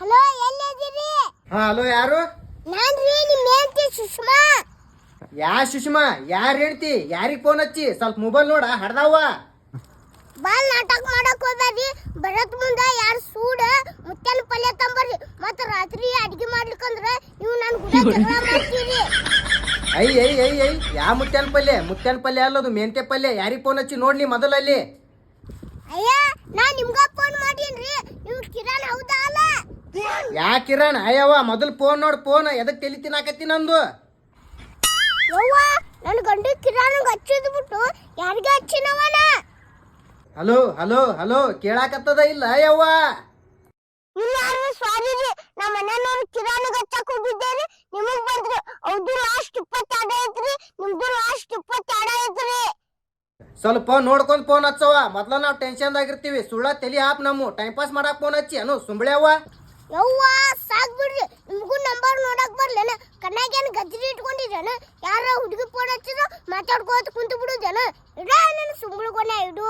Hello ಎಲ್ಲಿದ್ದೀರಿ? Hello ಯಾರು? ನಾನ್ರಿ ನಿಮ್ಮ ಹೆಂಡತಿ ಸುಷ್ಮಾ. ಸುಷ್ಮಾ ಯಾರು ಹೇಳ್ತಿ? ಯಾರಿಗೆ ಫೋನ್ ಹಚ್ಚಿ? ಸ್ವಲ್ಪ ಮೊಬೈಲ್ ನೋಡ ಹಡ್ದಾವ. ಬಾಲ್ ನಾಟಕ ಮಾಡಕ್ ಹೋಗ್ಬೇಡ್ರಿ. ಬರತ್ ಮುಂದ ಯಾರು ಸೂಡ ಮುತ್ತನ ಪಲ್ಯ ತಂಬರ್ರಿ. ಮತ್ತ ರಾತ್ರಿ ಅಡಿಗೆ ಮಾಡ್ಲಿಕ್ಕಂದ್ರ ನೀವು ನನ್ ಗುಡ ಜಗಳ ಮಾಡ್ತೀರಿ. ಐ ಯಾ ಮುತ್ಯಾನ ಪಲ್ಯ ಅಲ್ಲದು ಮೆಂತೆ ಪಲ್ಯ. ಯಾರಿಗೆ ಫೋನ್ ಹಚ್ಚಿ ನೋಡ್ಲಿ ಮೊದಲಲ್ಲಿ. ಅಯ್ಯ ನಾ ನಿಮ್ಗ ಫೋನ್ ಮಾಡೀನ್ರಿ. ನೀವು ಕಿರಣ್ ಹೌದಾ ಅಲ್ಲ? ಯಾ ಕಿರಣ್? ಅಯ್ಯವ್ವ ಮೊದಲು ಫೋನ್ ನೋಡ್. ಫೋನ್ ಎದಕ್ ತಲಿ ತಿನ್ನಾಕತ್ತಿ ನಂದು? ಯವ್ವ ನನ್ನ ಗಂಡ ಕಿರಣ್ ಹಚ್ಚಿದ್ ಬಿಟ್ಟು ಯಾರಿಗೆ ಹಚ್ಚಿನವನ? ಹಲೋ ಹಲೋ ಹಲೋ ಕೇಳಾಕತ್ತದ ಇಲ್ಲ ಯವ್ವ? ಇಲ್ಲಾರು ಸಾರಿ ರೀ. ನಮ್ಮ ಮನೆಯವ್ರು ಕಿರಾಣಿ ಹಚ್ಚಕ್ ಹೋಗಿದ್ದೇರಿ. ನಿಮಗ್ ಬಂದ್ರಿ. ಅವ್ದು ಲಾಸ್ಟ್ 22 ಐತ್ರಿ. ನಿಮ್ದು ಲಾಸ್ಟ್ 22 ಐತ್ರಿ. ಸ್ವಲ್ಪ ನೋಡ್ಕೊಂಡ್ ಫೋನ್ ಹಚ್ಚವ. ಮೊದ್ಲ ನಾವು ಟೆನ್ಷನ್ದಾಗಿರ್ತೀವಿ. ಸುಳ್ಳ ತಲಿ ಹಾಪ್ ನಮ್ಮ ಟೈಮ್ ಪಾಸ್ ಮಾಡಕ್ ಫೋನ್ ಹಚ್ಚಿ ಅನು ಸುಂಬಳೆವ್ವ. ಯವ್ವ ಸಾಕ್ ಬಿಡ್ರಿ. ನಿಮಗೂ ನಂಬರ್ ನೋಡಕ್ ಬರ್ಲೇನ? ಕಣ್ಣಾಗೇನು ಗಜ್ರಿ ಇಟ್ಕೊಂಡಿದ್ದೇನ? ಯಾರ ಹುಡುಗಿ ಫೋನ್ ಹಚ್ಚಿದ್ರು ಮಾತಾಡ್ಕೋತ ಕುಂತು ಬಿಡುದೇನ? ಇಡ ನನ್ನ ಸುಂಬಳಗೊನೆ ಇಡು.